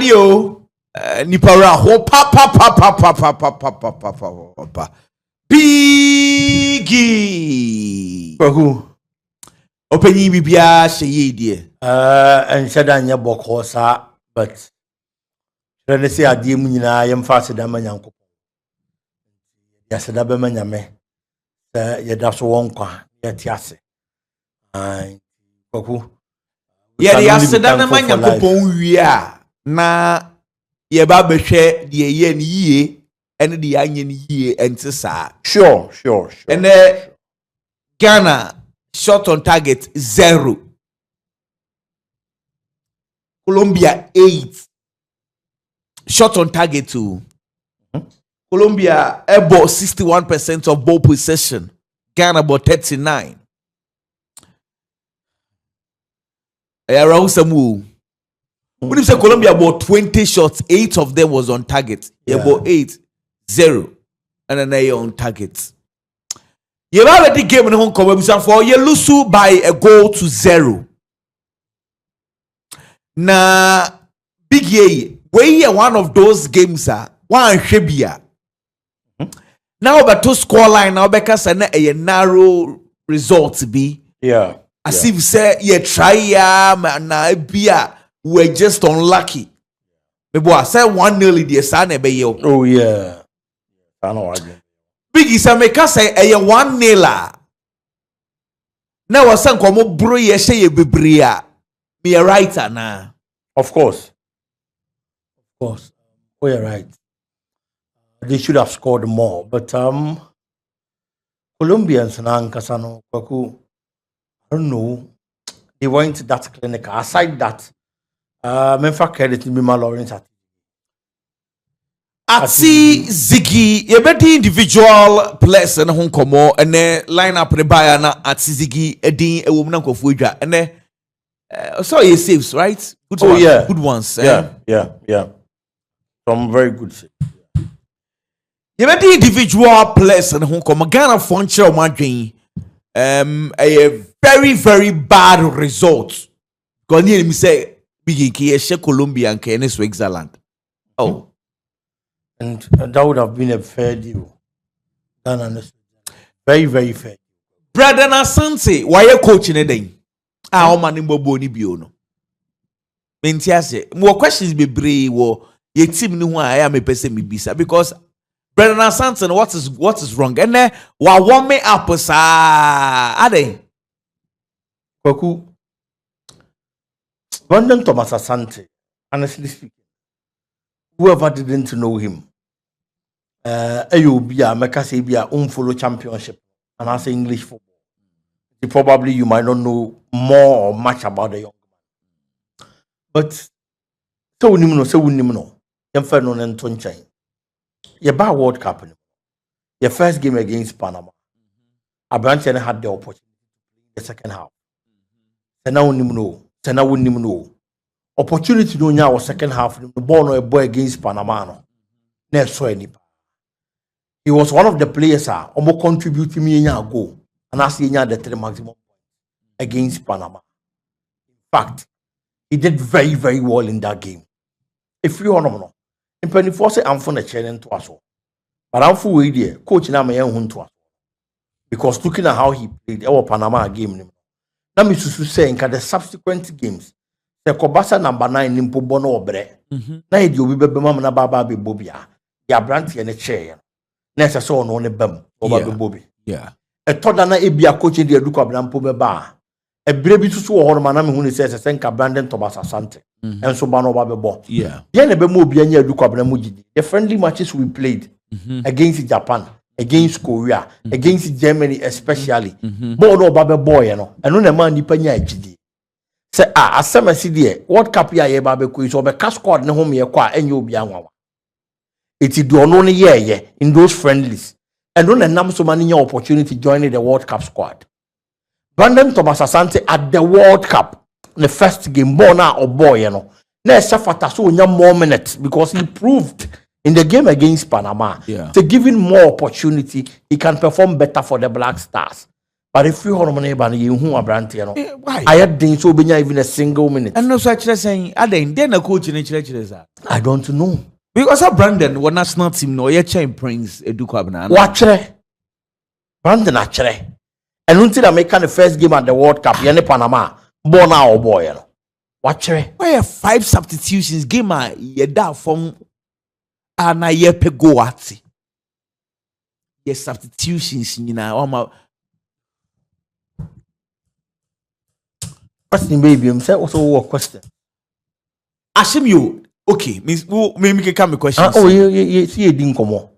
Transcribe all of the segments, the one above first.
ready oh nipara ho pa bigi Who? openyi bibia sheye die And said anya bokosa, but let us say a dear munina, I am faster than my uncle. Yes, a double maname. That's one qua, yet yase. Who? Yeah, the aseda na manyakopon wi a na ye ba behwe de ye ne yie ene de anye ne yie ente saa. Sure. And Ghana shot on target 0. Colombia 8. Shot on target 2. Colombia about 61% of ball possession. Ghana about 39. Around some when you say Colombia about 20 shots, 8 of them was on target. About 8-0. And then they on target. You have the game in Hong Kong for you lose by a goal to 0. Na big ye, we are one of those games one shebia. Now but to score line now because a narrow result be. Yeah. As if say you try na bia we're just unlucky. Maybe I say 1-0 the son be you. Oh yeah. I know again. Big is a make us say a 1-0. Now I say komo bro ye say bibria. Be a writer na. Of course. Oh, you're right. They should have scored more, but Colombians na Kasano Kwaku, I don't know. They weren't that clinical. Aside that, Memphis credit Mima Lawrence at see Zigi, you bet the individual players and Hong Kong and then line up the buyer na at Zigi a woman of Fuja and then so he saves, right? Good ones, yeah. Good ones. Yeah. Some very good saves. You bet the individual players and Hong Kong Ghana Funcher Madrid a very, very bad result. Because you me say big Colombia and Kenya Switzerland. Oh. And that would have been a fair deal. Very, very fair. Brother Asante, why you coaching a day? Ah, man in Boboni Biono. Mentiase, more questions be brave or ye team no I am a person me bisa because Brother Asante, what is wrong? And then wa warm me up are they? Kwaku Brandon Thomas Asante, honestly speaking, whoever didn't know him, Ayubia, Mekasebia, follow championship, and I say English football. Probably you might not know more or much about the young man. But so we know, you no nentonchen. You buy World Cup. Your first game against Panama. Abranche had the opportunity in the second half. And now we know. Opportunity no nya was second half. The ball no a boy against Panama. No. Never saw any. He was one of the players almost contributing me a goal. And I see the 3 maximum against Panama. In fact, he did very, very well in that game. If you know, in Penny Force, I'm for the challenge to us. But I'm for idea, coach na me to us. Because looking at how he played our Panama game, now me say in the subsequent games, the Kobasa number 9 nimpo bono obre. Na idi obi bebe mama na baba be bobia. Ya branti and a chair. Next I saw no ne bem oba be bobi. Yeah. A todana ebia coaching the Duke of Lampo beba. A baby to so or manam who says a senka Brandon Thomas Asante. And so bano babebo. Yeah. Yene be mo bianya Duke of Lamuji. The friendly matches we played against Japan, against Korea, against Germany especially. Bo no babe boy, you know. And no man dipanya HD. Say asema sidie World Cup ya ye babe ko so be cash squad ne home ye kwa enye obi anwa. Iti do no ne ye in those friendlies. And when nam so many opportunity joining the World Cup squad. Brandon Thomas Asante at the World Cup, the first game, bona or boy, you know. Na safata so nya more minutes because he proved in the game against Panama to give him more opportunity, he can perform better for the Black Stars. But if you hold money ban you who are brand Why? I had didn't so be even a single minute. And no such saying, I then a coach in church. I don't know. Because Brandon was national team, no, your chain Prince Edukabana. Watch Brandon actually. And until I make the first game at the World Cup, Yene Panama, born our boy. Watch Why 5 substitutions game ye da from ana ye pego ati. Yes, substitutions, you know, question baby, I'm saying also a question. Ashim you, okay, means maybe come a question. Oh, you see a ding come on.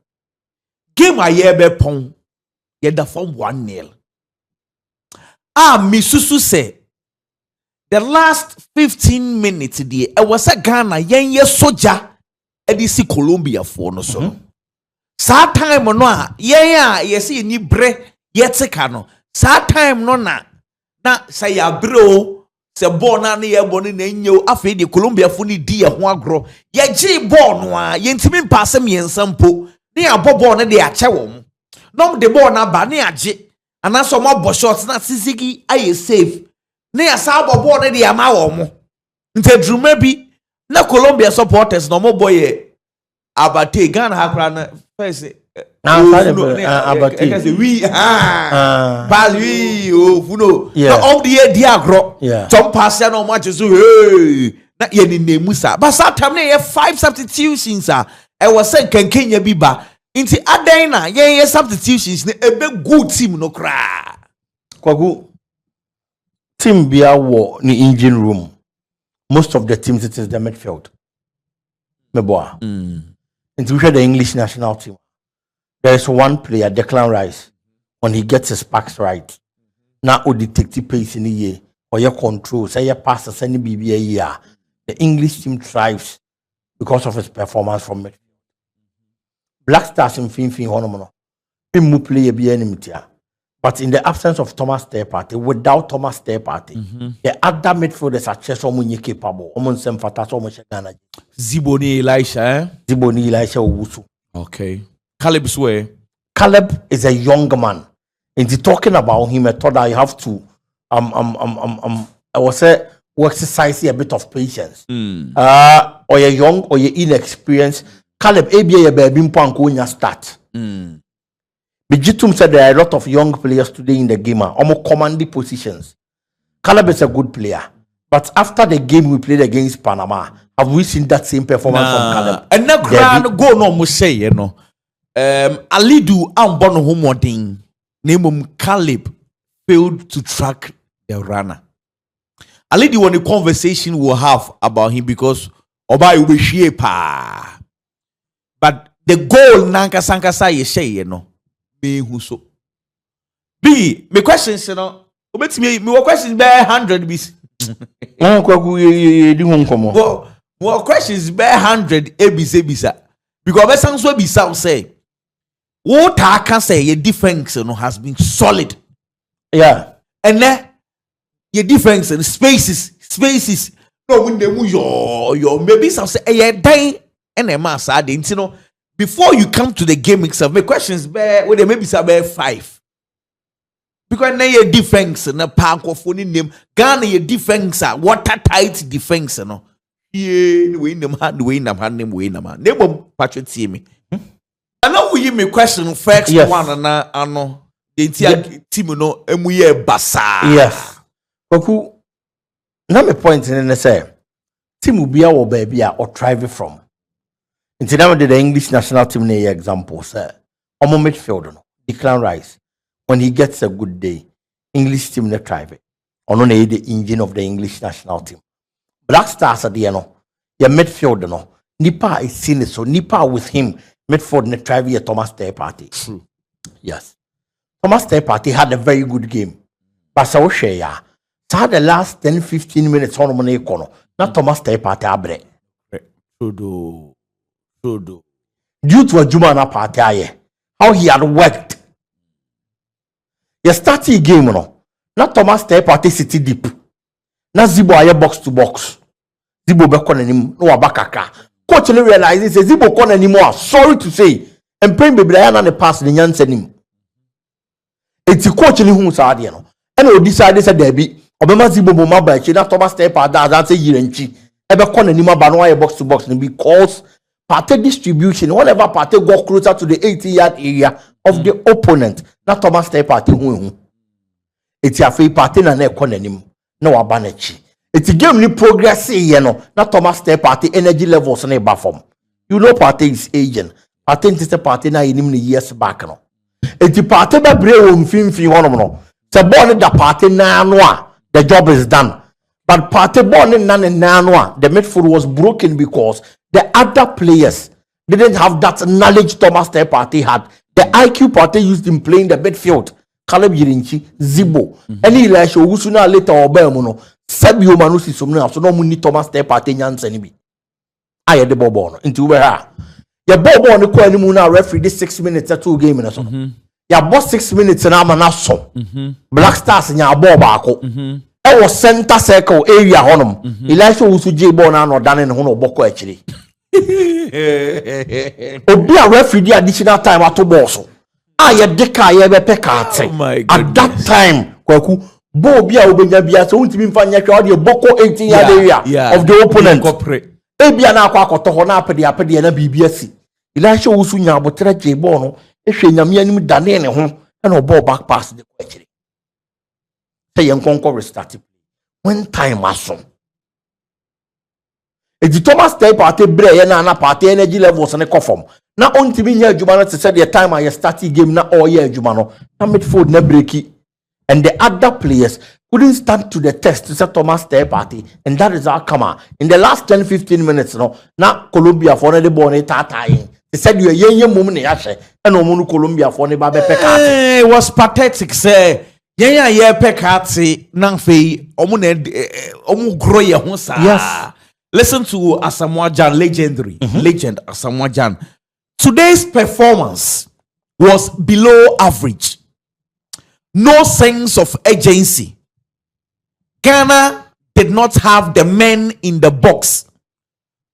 Game a ye be pong, ye da from 1-0. Mi susu say the last 15 minutes there, I was a Ghana, ye soldier, edisi Colombia for no so. Sa time no ye see ni bre ye take no. Sa time no na say ya bro se ball na ye boni na nyo afi de Colombia fo ni di ye ho agro. Ye gi ball no a ye ntimi pass me ensampo. Ne ya ball na de a che wo mo. No de ball na ba ne agi. Anaso mo bo shot na Zigi aye save. Ne ya sa ball na de ama wo mo. Nte druma bi na Colombia supporters no mo boy abate Ghana hakra na first abate we bal we funo na all the year dia agro some pass ya no match so hey na ye ni nemu sa but that time na ye 5 substitutions I was saying Kenya bi ba nti adan na ye substitutions na ebe good team no kra kwagu team bia wo ni engine room most of the teams it is the midfield meboa into the English national team. There is one player, Declan Rice, when he gets his backs right. Now, or detective pace in the year, or your control, say your passes, any BBA year. The English team thrives because of his performance from it. Blackstars in Fin Honomono. Him play a BNM. But in the absence of Thomas Partey, without Thomas Partey, the other midfielders are just almost capable. Almost some fatas almost Ghana. Ziboni Elisha, Ziboni Elisha Owusu. Okay. Caleb Sway. Caleb is a young man. And he's talking about him, I thought that you have to I was say exercise a bit of patience. Or you're young or you're inexperienced. Caleb ABA baby panko start. Bijitum said there are a lot of young players today in the game, almost commanding positions. Caleb is a good player. But after the game we played against Panama, have we seen that same performance from Caleb? And now go no must say, you know. Alidu Ambono Homoding, name Caleb failed to track the runner. Alidu when the conversation we'll have about him because Oba will be pa. But the goal Nanka Sankasa ye say, you know. Who so B my questions you know me questions be 100 be more questions be 100 abc because be san so be sound say what I can say your defense you know has been solid and then your defense and spaces no when they move your maybe some say dying and a mass I didn't you know. Before you come to the game itself, my questions be well, maybe say 5. Because now your defense, na park of name, Ghana your defense, watertight defense, no. Yeah, we them hand, we them hand, They will patriot me. I know we give me question first one and I know the entire team no emuye basa. Yes. Oku, now my point in the say, team will be our baby or drive from. Instead of the English national team example, sir, on midfield, Declan Rice, when he gets a good day, English team they drive on the engine of the English national team. Blackstars at the end, your midfield, no, Nipa is seen it, so Nipa with him, midfield ne drive your Thomas Partey. True. Yes. Thomas Partey had a very good game. But so share, so had the last 10-15 minutes on money corner, not Thomas Partey abre. Due to a Jumana party, how he had worked. You start the game, no. Not Thomas Partey city deep. Not Zibo aye box to box. Zibo be kon anim no abakaka. Coach no realize say Zibo kon anymore. Sorry to say. And playing baby na the pass the nyanse nim. Eti coach ni hu sa ade no. And we decide say there be obema zibobo maba chi na Thomas step that say yirenchi. Ebe ko nanim aba no aye box to box because party distribution whenever party go closer to the 80-yard area of the opponent na Thomas step party hu. Eti afei party na ko nanim na waba na chi. Eti game ni progress ye no na Thomas step party energy levels na ba form. You know party is aging. Party is the party na yenim ni years back no. Eti party be bre wo mfimfin honom no. Se born the party na no a the job is done. But party born in na no a the midfield was broken because the other players didn't have that knowledge Thomas step party had. The IQ party used in playing the midfield. Caleb Yirinchi, Zibo, any Elisha Usuna later or Belmono, Sabio Manusi Sumna, so no money Thomas step party Yansen be. I had the Bobon into where your Bobo on the Quani Muna referee this 6 minutes at 2 game in a song. Ya boss 6 minutes and I'm an asso. Blackstars in your Bobako. I was center circle area honum. Elisha Usuji Bona or Dan and Hono Boko actually. Obi a referee the additional time at to boss. I deka ye be pekate. At that time, kwaku bo bia obenya bia so untimi mfa nya hwa de boko 18-yard area of the opponent. Ebia na akwa akoto ho na apede na bibia si. Elisha Usu nya abotre je ball no ehwe nyame anim dane ne ho na ball back pass de kwa kire. Say yen konko restart. When time aso. Edi Thomas step party bre ye na party energy levels ne conform. Na ontimi nya adwuma no say the time I start game na all year adwuma no na midfield na breaki and the other players couldn't stand to the test to say Thomas step party and that is our come in the last 10-15 minutes no na Colombia for the ball tatai they said you yen mum ne yahwe and omunu Colombia for ne ba be pekate. It was pathetic say yen ye pekate na fei omu na omu grow ye ho sa. Yes. Listen to Asamoah Gyan, legendary legend Asamoah Gyan. Today's performance was below average. No sense of urgency. Ghana did not have the men in the box.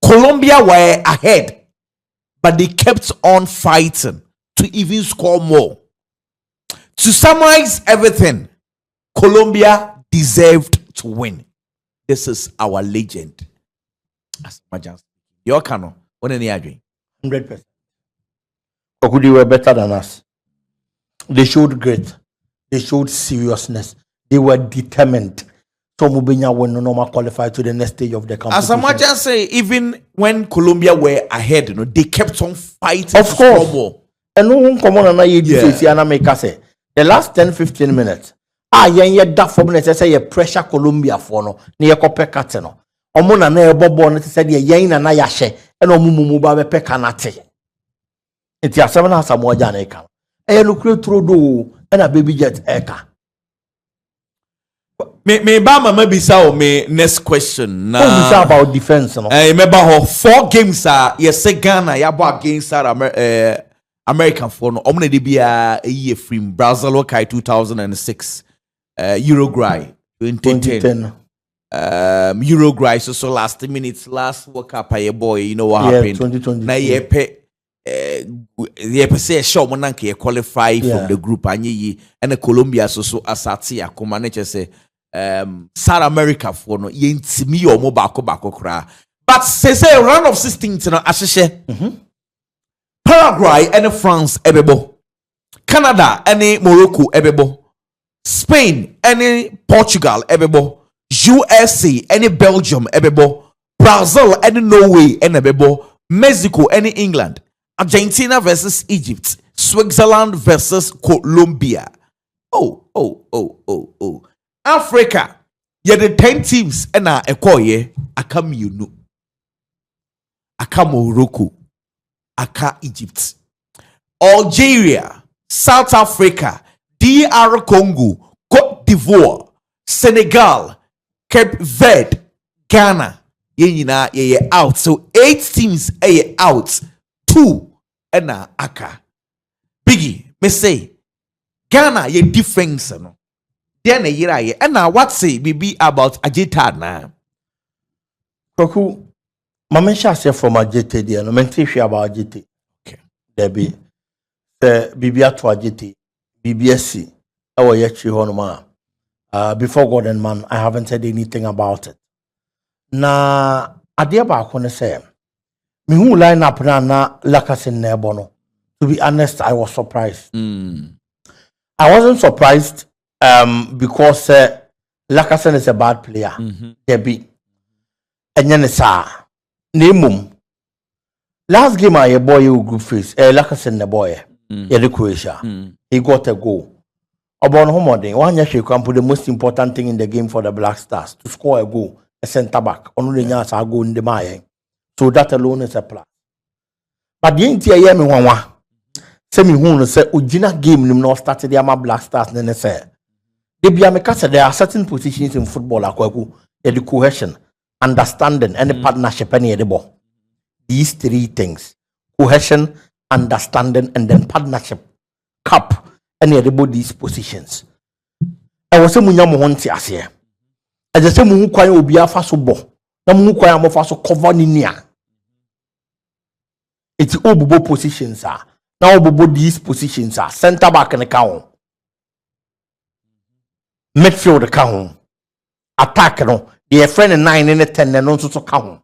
Colombia were ahead, but they kept on fighting to even score more. To summarize everything, Colombia deserved to win. This is our legend. Your cano, what any agree? 100%. They were better than us. They showed grit. They showed seriousness. They were determined. So Mubenya will no normal qualify to the next stage of the competition. As much as say, even when Colombia were ahead, you know, they kept on fighting. Of course. And no one come on and make us say the last 10-15 minutes. Yen that for me say pressure Colombia for no near copper no. Omona na ebobo no say the yen na yahye and omumu ba be pekanate. Enti asem na Asamoah Gyan eka. E no kure tro do na baby jet eka. Me ba mama bisa o me next question na. What is about defense no? Remember how 4 games yes Ghana ya bo against American for no omna de bia a year from Brazil kai 2006 Uruguay 2010 Uruguay so last minutes last World Cup your boy you know what happened 2020 na ye say show mo nanke ye qualify from the group anyi and Colombia so asati akoma na che say South America for no ye ntimi yo mo bako kra but say round of 16 no ahye Paraguay and France ebebo Canada and Morocco ebebo Spain and Portugal ebebo USA and Belgium ebebo Brazil and Norway and ebebo Mexico and England Argentina versus Egypt Switzerland versus Colombia. Africa yeah the 10 teams and ekoye aka mienu aka Morocco aka Egypt Algeria South Africa DR Congo Cote d'Ivoire Senegal Cape Verde Ghana ye out so 8 teams out 2 and aka Biggie me say Ghana ye defense no then a year ye and what say maybe about Ajita na Koku Mama say from Ajite there no mente hwe about Ajite. Okay. There be the Bibia to Ajite BBSC Our yechi honoma. Before God and man, I haven't said anything about it. Na adia ba ko ne say me hu line up na Lakasin nebono. To be honest, I was surprised. I wasn't surprised because Lakasin is a bad player. Debi. Enye sa nemum. Last game I boy you group face. Lakasin ne boy. Croatia. He got a goal. About Homodin, one year she can put the most important thing in the game for the Blackstars to score a goal, a centre back. Only nyas are go in the Maya. So that alone is a plus. But the entire year me wanwa. Say me who say Ujina game nim no started the ama Blackstars nene say. They be amekasa there are certain positions in football akwaku, the cohesion, understanding, and the partnership any edebo. These three things: cohesion, understanding, and then partnership. Cup. Any about these positions. I was a munya mohonti asye. I just say mu kwanya obi afa so bo. Na mu kwanya mo fa so cover ni nia. It's obubo positions are. Now obubo these positions are. Center back in the count. Midfield count. Attack no. The friend 9 and 10 and also to count.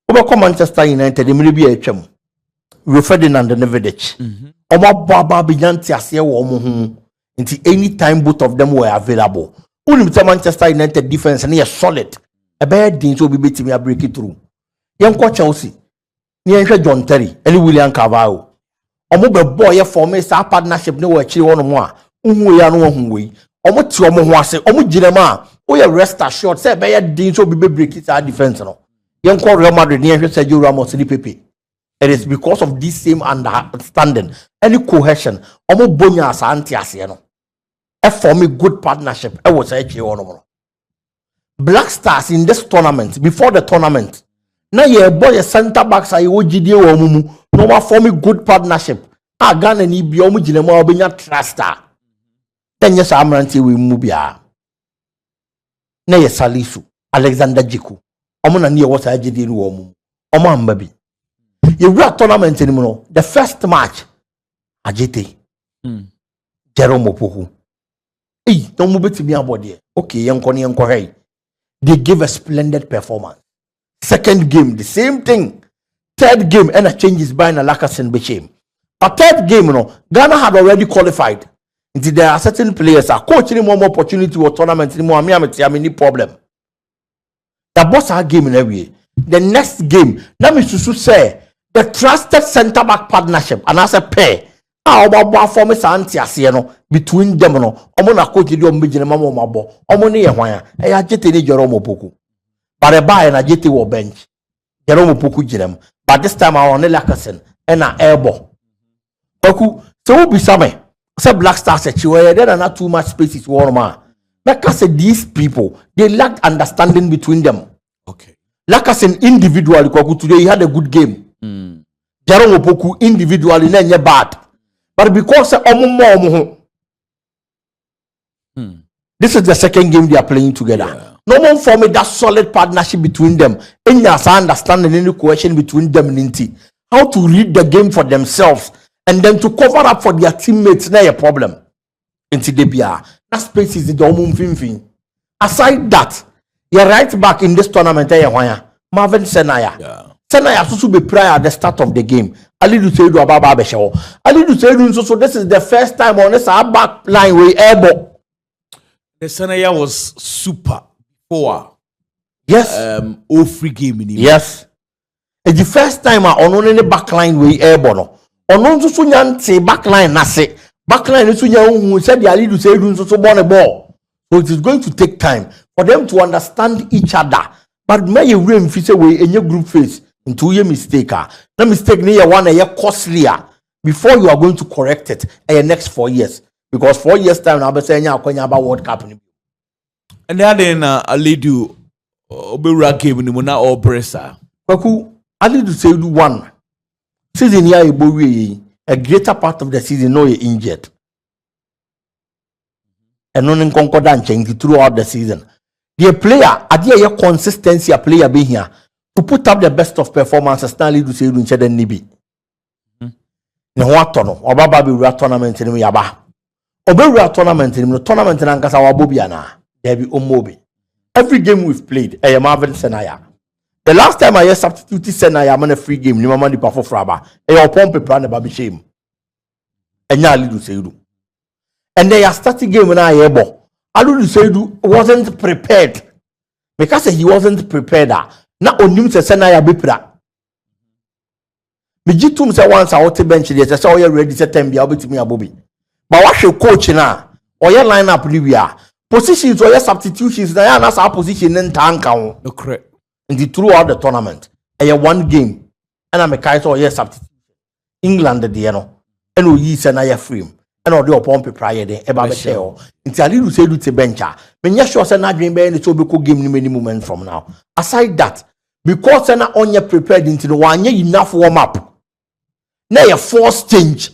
Over Manchester United, the maybe a chum. Ferdinand and Nevedich. Omo baba biyanti asye wo omo hu nti anytime both of them were available. Only Manchester United defense and solid. A bad thing so be betimi a break it through. Yenko Chelsea. Ni enhwe John Terry, any William Carvalho. Omo be boy form a partnership ne wo chiri wono mo a. Unhu ya no hu we. Omo ti omo ho ase, omo ginema. O ye rest assured say be din so be break it our defense no. Yenko Real Madrid ni enhwe Sergio Ramos ni Pepe. It is because of this same understanding, any cohesion. Omo bonya as anti-asye no. For me, good partnership. I was actually one of them. Blackstars in this tournament, before the tournament, now your boy center backs are OGD or mumu. No more for me good partnership. I got an EBO Mujinemo Obinya Truster. Then yes, I'm running with Mubia. Nay Salisu, Alexander Jiku. Omona near what I did in Womu. Oman baby. You got tournament anymore. The first match, Ajite, Jerome Opoku. Hey, don't move it to me about there. Okay, young Connie and Corey. They give a splendid performance. Second game, the same thing. Third game, and a change is buying a Lakasin Bechim. But third game, Ghana had already qualified. Until there are certain players are coaching more opportunity or tournament anymore. I mean, any problem. The boss our game in every way. The next game, let me say the trusted center back partnership, and as a pair. Our form is anti-asiano between them. Na coach the omijine mama mabo. Omo ne yehwan. Jete ni Jerome Opoku. But a buy na Jete wo bench. Jerome Opoku jinem. But this time I want Lakasin and na elbow. Oku, so be some. Say Blackstar said there are not too much spaces for man. Lakasin these people, they lacked understanding between them. Okay. Lakasin individually today he had a good game. Jerome Opoku individually nenye bad. But because this is the second game they are playing together. Yeah. No one formed that solid partnership between them. Any understanding, any cohesion between them. How to read the game for themselves and then to cover up for their teammates. Not a problem. That space is the aside that, you're right back in this tournament. Marvin Senaya. Yeah. Senaya also be prior at the start of the game. Ali do say do ababa beshawo. Ali do say do so this is the first time on this back line we able. The Senaya was super poor. Yes. All free game in him. Yes. It's the first time on any back line we able no. On so nyanti back line na se. Back line so nya said the Ali do say do so born a ball. So it is going to take time for them to understand each other. But may you really feel way in your group phase. Into your mistake. No mistake near one a year costlier before you are going to correct it in the next 4 years. Because 4 years time I'll be saying about World Cup. And then I lead you Obera game in the Mona or Bressa. Kaku, I need to say do one season here a greater part of the season no you're injured. And non concordant change throughout the season. The player, I dear consistency a player being here. To put up the best of performances, Stanley to say you than Nibi. No what tono, or Baba be tournament in Yaba. Obewura tournament in the tournament in Ankasa Wabobiana. There be Omobi. Every game we've played, I am Marvin Senaya. The last time I substituted Senaya, I'm on a free game. Ni mama di pafo fraba. I upon paper and baby shame. And ya Alidu Seidu. And they are starting game when I ebo. Alidu Seidu wasn't prepared because he wasn't prepared. Na onim se Senaya bipra. Me jitum se once I wote bench there. Se oye ready se tembi abetimi abobi. But what should coach na? Oye line up ni wia. Positions or substitutions, na ya sa position in tanka. No correct. And throughout the tournament, one game, and I'm a kite or substitution. England the no, and we use an frame, and all the upon prior day about shell. Until I little say to bencher. When you sure send a dream by any so game many moments from now. Aside that, because you're not on your prepared into the one year enough warm up. Now your force change.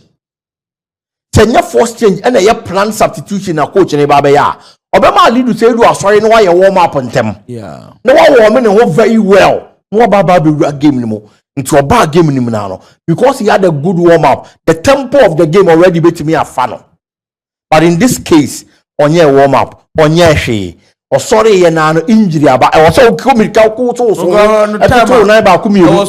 Send your force change and your plan substitution a coach and a babaya. Obama lead to say you are sorry no why you warm up on them. Yeah. No one woman who very well. No baba be game anymore. Into a bad game anymore because he had a good warm up. The tempo of the game already made me a fan. But in this case, on your warm up, on your she, or sorry, you know injury. But I was so comical. I was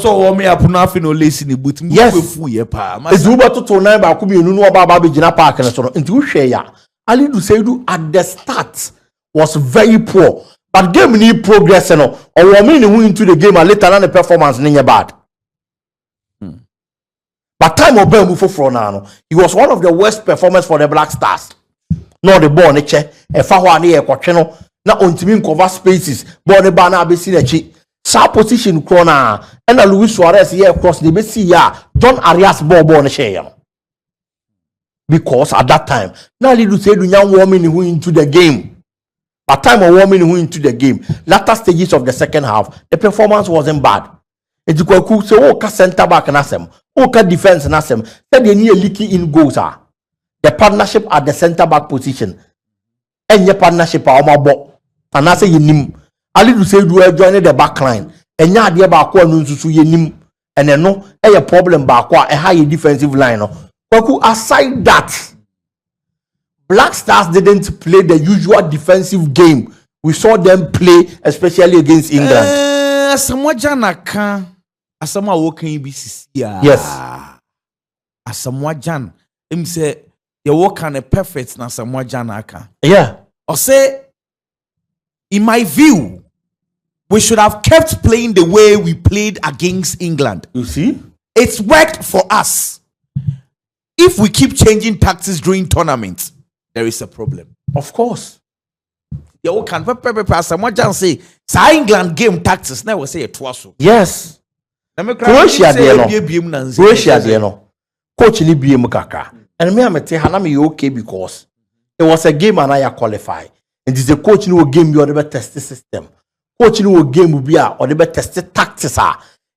so warm up nothing or listening. But yes, it's Uber to nine about Kumi. You know about Baby Jina Park and so on. Into share. Ali Duseidu at the start was very poor, but game need progress, or women who into the game and later on the performance ninja bad. But time of Ben for now, he was one of the worst performers for the Blackstars. No, the ball nature, a fahwani a quatrino, not on team cover spaces, born a banner be seen a cheat. Sa position corner, and a Luis Suarez here across the Bessie, John Arias ball born a share. Because at that time, now you say the young woman who into the game. At time of woman who into the game, latter stages of the second half, the performance wasn't bad. It's cool. So, center back and asem, defense and asem. Said they need a leaky in goals. The partnership at the center back position, and your partnership are my bo. And I say you nim. Ali to say do join the back line. And ya dear back one to you nim. And then no, a problem back a high defensive line. Aside that, Black Stars didn't play the usual defensive game we saw them play, especially against England. Asamoah Jan Asamoah working BCC. Yes. Asamoah Jan. Him say you work on a perfect na Asamoah Jan aka. Yeah. Or say, in my view, we should have kept playing the way we played against England. You see, it's worked for us. If we keep changing tactics during tournaments, there is a problem. Of course. You can someone just say, England game tactics now will say it was so. Yes. Croatia there no. Coach ni BM kaka. And me am tell Hanami okay because it was a game and I qualify. And this is a coach no game you or test the system. Coach no game will be or the test the tactics.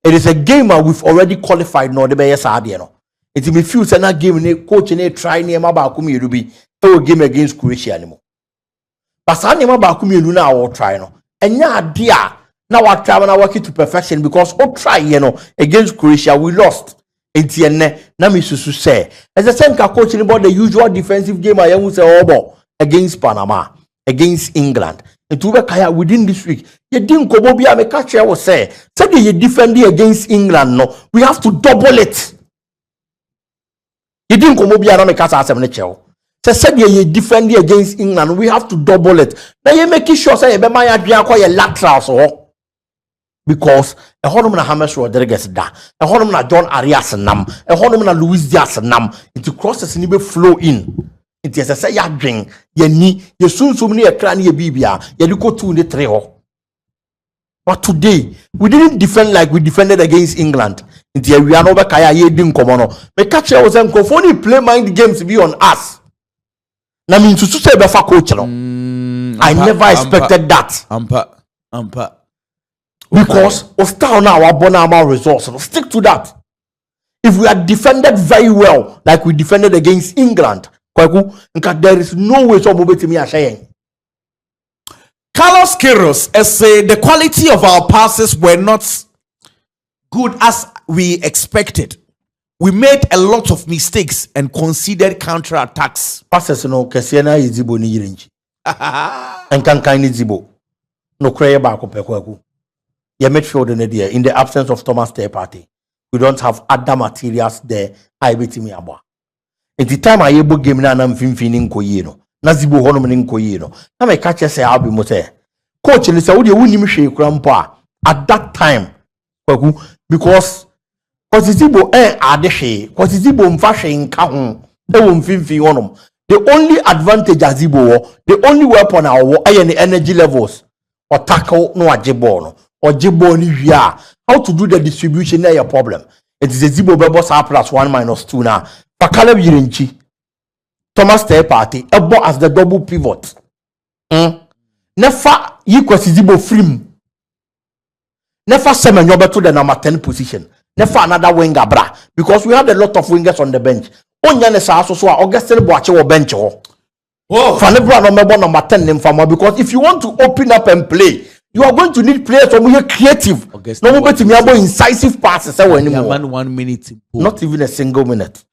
It is a game we've already qualified no the best idea no. It me feel say na game ne coach ne try ne ma ba ku mienu bi e game against Croatia anymore. But sa ne ma ba ku mienu na wo try no. Enya ade a na wa try na work it to perfection because o try against Croatia we lost. Enti enne na me susu say as the same ka coach ne about the usual defensive game I hu say obo against Panama, against England. It will be within this week. You didn't come over here. Me catch you say you defending against England. No, we have to double it. You didn't come over here. Me catch you say said you defending against England. We have to double it. Now you making sure say you be my adrian call your lateral so because a honum na James Rodriguez da, a honum na John Arias nam, a honum na Luis Diaz nam. It crosses ni be flow in. It is a say ya drink, ye ni, ye soon so many a clan ye bibia, ye go 2 in the 3 ho. But today, we didn't defend like we defended against England. Until we are over kaya ye didn't come on. Me catch you was only play mind games be on us. Na mean to say befa coach no. I never expected that. Ampa. Because of style now our bonama results. So stick to that. If we had defended very well, like we defended against England, there is no way so move to me saying. Carlos Queiroz say the quality of our passes were not good as we expected. we made a lot of mistakes and conceded counter attacks. Passes no Kesiana is Zibo ni yirinchi. And can ni Zibo. No cray back up Pekwaku. Your midfield in the absence of Thomas Day Party. We don't have other materials there. I bet me about. At the time I able game na nam finfinin koyeno. Na Zibo hono mnin koyeno. Na me catch say I'll be mote. Coach ni say wo de wunim hwe krampa at that time. Because Zibo adehwe. Zibo mfa hwe nka ho. E wo mfinfin honom. The only advantage Zibo, the only weapon our the energy levels or tackle no ajebo no. Or Jibo ni via how to do the distribution na your problem. It is a Zibo bebo sa plus 1 minus 2 now. For Caleb Yirinchi, Thomas Tay Party, ebo as the double pivot. Never equal Zibo film. Never semen you to the number 10 position. Never another winger bra because we had a lot of wingers on the bench. Onyane sa so Augustine Boache wo bench ho. Oh, Fanebra no mebo number 10 nim fama because if you want to open up and play you are going to need players who are creative. No more to me about incisive passes. Anymore. 1 minute. Not even a single minute.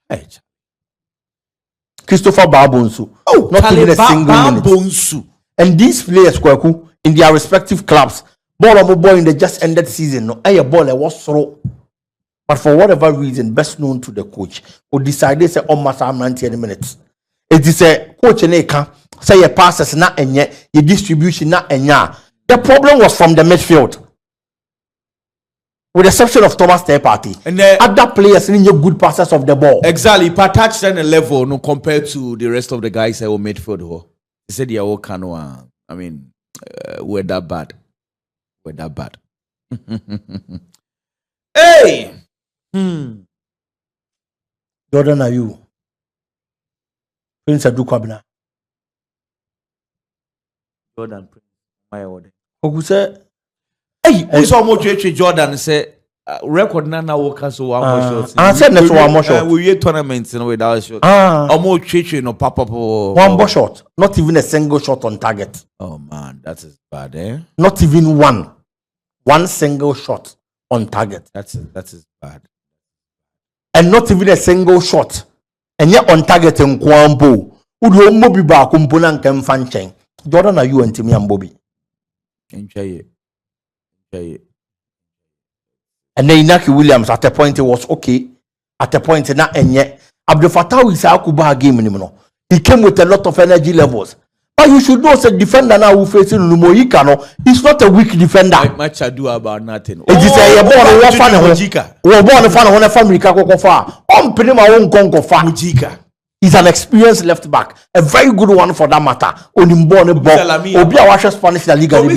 Christopher Babonsu. Oh, not even a single minute. And these players, Kwaku, in their respective clubs, ball in the just ended season. No, a ball was throw. But for whatever reason, best known to the coach, who decided say almost 90 minutes. It is a coach in a say your passes not and yet your distribution not and yeah. The problem was from the midfield. With the exception of Thomas Tay Party. And the other players in your good passes of the ball. Exactly. But touched on a level no compared to the rest of the guys who midfield. He said yeah, canoa. I mean, we're that bad. We're that bad. Hey! Jordan, are you? Prince Adukwabna. Jordan, my order. Who said, hey, who's almost Jordan say record na work so one shot. I said that's one more shot. We had tournaments without shot. Almost Chichi no pop up. One more shot. Not even a single shot on target. Oh man, that is bad, eh? Not even one. One single shot on target. That is bad. And not even a single shot. And yet on target in Kwambo. Udo mobi ba kumpuna nkem fanchen. Jordan, are you and Timmy and Bobby? Enjoy it. And then Inaki Williams at a point it was okay. At a point not and yet Abdul Fattah is a Kuba game anymore. He came with a lot of energy levels. But you should know the defender now who facing Lumoyika. He's not a weak defender. Not much ado about nothing. It is a born one fan. We're born a fan of one family Kakofa. On Pinima won't conquer Mujika. He's an experienced left back, a very good one for that matter. Onimbone Obia washes Spanish La Liga. And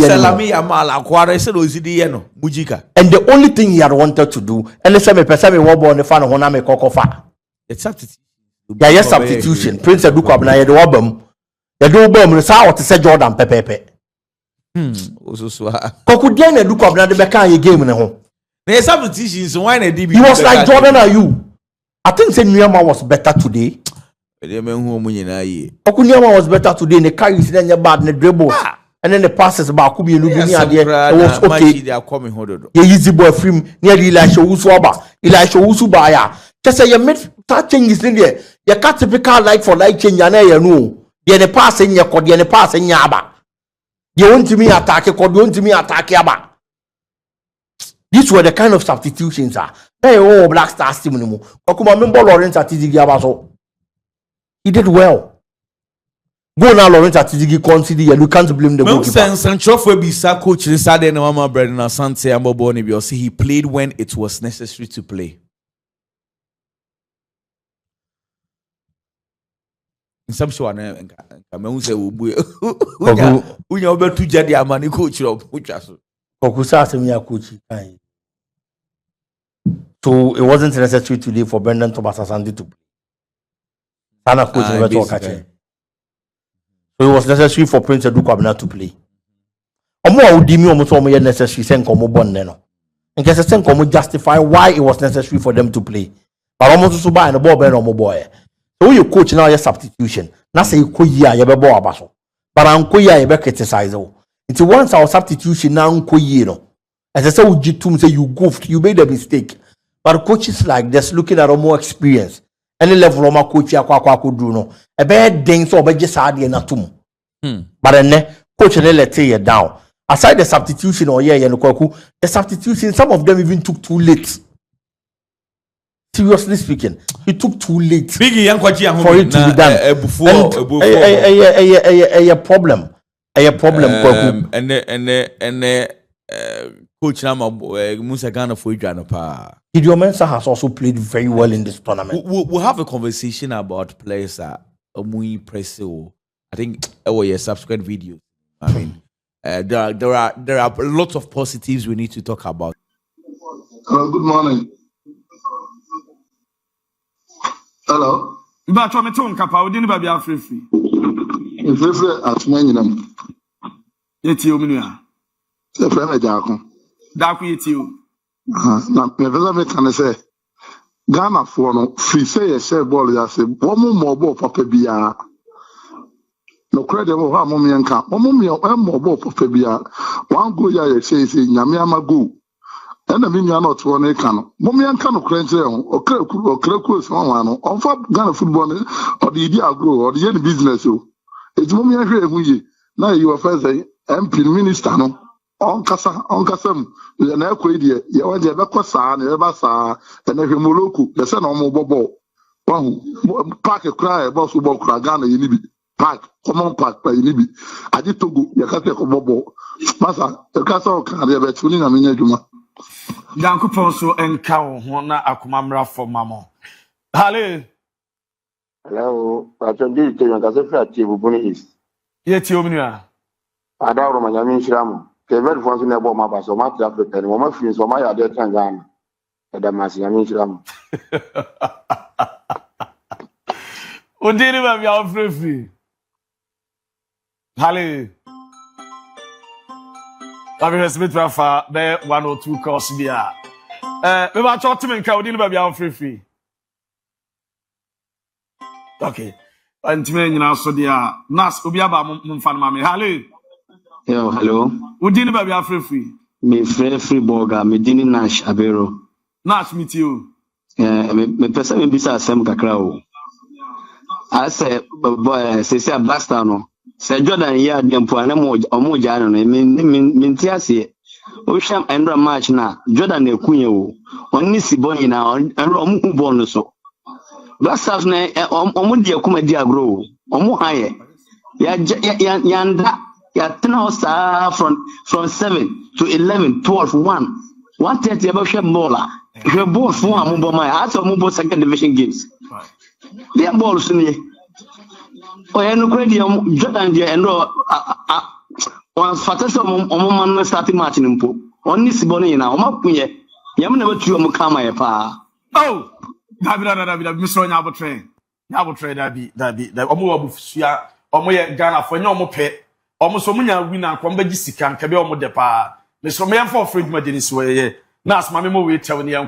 the only thing he had wanted to do, and let's say me person me wobo on the fan of me kokofa. It's substitution. Yeah, yes, substitution. Prince Eduku Abna ye do wabam. Ye do wabam sa what say Jordan pepepe. Koku dia na Eduku Abna de beka ye game ne ho. Na substitution so why na DB. He was like Jordan are you? I think say Niyama was better today. Okunyama was better today. The carries then your bad, the dribbles, and then the passes about Kubi and Lubini. It was okay. They are coming. The easy boy film near Elisha Usubaya. Just say you made that changes in there. You can't typical like for like change. You know, the pass in your code, the pass in Yaba. You want to me attack your code, you want to me attack Yaba. These were the kind of substitutions. Hey, oh, Blackstar Stimulum. Okuma member Lawrence at Zigi Abaso. He did well. Go now, Lawrence at Zigi consider you can't blame the goalkeeper. And Chofwe Bisa coach inside and Mama Brendan Asante and Boboni Biosi. He played when it was necessary to play. In some show, I say, "Unya obetu jadi amani coach of Puchaso." Okusa semia coach. So it wasn't necessary today for Brendan Thomas Asante to play. Sana coach so it was necessary for Prince Eduku Abna to play. Omo awudimi omo so omo ye necessary sen komo bon ne no. Nke sen komo justify why it was necessary for them to play. But omo so buy no ball be no omo boy. So you coach now your substitution. Na say ko yi a ye be ball abaso. But anko yi a ye be criticize o. It once our substitution na anko yi no. As I say ujitum say you goofed, you made a mistake. But coaches like this, looking at more experience, any level of my coach, could do no. A bad thing so by just add na tum. But then coach and let you down. Aside the substitution or the substitution, some of them even took too late. Seriously speaking, it took too late for it to be done. A problem. A problem. Coach Nama Musa Ghana for Janapa. Gideon Mensah has also played very well in this tournament. We'll have a conversation about players that Omui Preso. I think your subsequent video. I mean, there are lots of positives we need to talk about. Good morning. Hello. But I'm talking about we didn't be free. Free at Manningham. It's you, Minia. The friend of Jaco. Daku, it's you. Now, never can I say Ghana for no free say a share ball. I say, one more ball, Papa Bia. No credit for how mommy and camp. One more ball, Papa Bia. One go, ya says, Yamiama go. And I mean, you're not one can. Mommy and can of credit or Krakus one on for Ghana football or the idea grow or the any business. It's mommy and here. Now you are first MP minister. No. On Casam, with an equadia, you are the Bacosa, and Ebasa, and every Moloku, the son of Mobobo. One park a cry about football Kragana, you need park, common park by Nibi. I did to go, Yakaka Bobo. Massa, the castle can be a tuning a minute. Danko Ponso and Cow, one Akumamra for Mamma. Hello. Hello, I can do it to you as a flat table bonus. Yet you, Minia. I don't know my Yamin Shram. Very once in a bomb about so much Africa and woman feels for my other Tangan. And I'm asking Yamin. What did you have your free? Hello. I've been Smith Rafa, there 1 or 2 course beer. We were talking to me, didn't have your free. Okay. And to me, you know, so dear, Nas Ubiaba Mumfan Hello. Yo, hello. What did you have your free? Me free burger, me dini Nash Abero. Nash meet you. Me person me bisa asem kakra o. I say boy, say Blackstar no. Say Jordan ya dempo ana mo omoja no me ntiase. O sham endra match na Jordan ekunye o. Oni siboni na endra omu ball no so. Blackstar na omu de akuma di agro. Omu haye. Yanda ya from 7 to 11, 12, 1. 1:30 about share baller. We ball for Mumbai. After Mumbai second division games. They are balls in here. Oh, yeah, no credit. Jordan, dear, and on Fatas on starting match in Mpo. Only Siboni now. Mapuye. Yam never chew Mukama pa. Oh, David, Miss Ronya Abutre. Abutre, that Omo Busia, Omo Ghana for no pet. Almost so many winner, Kwambaji Sikan, Kabe Omo Depa. Miss Roman for Fred Madin's way. Nas Mammy, we tell me I'm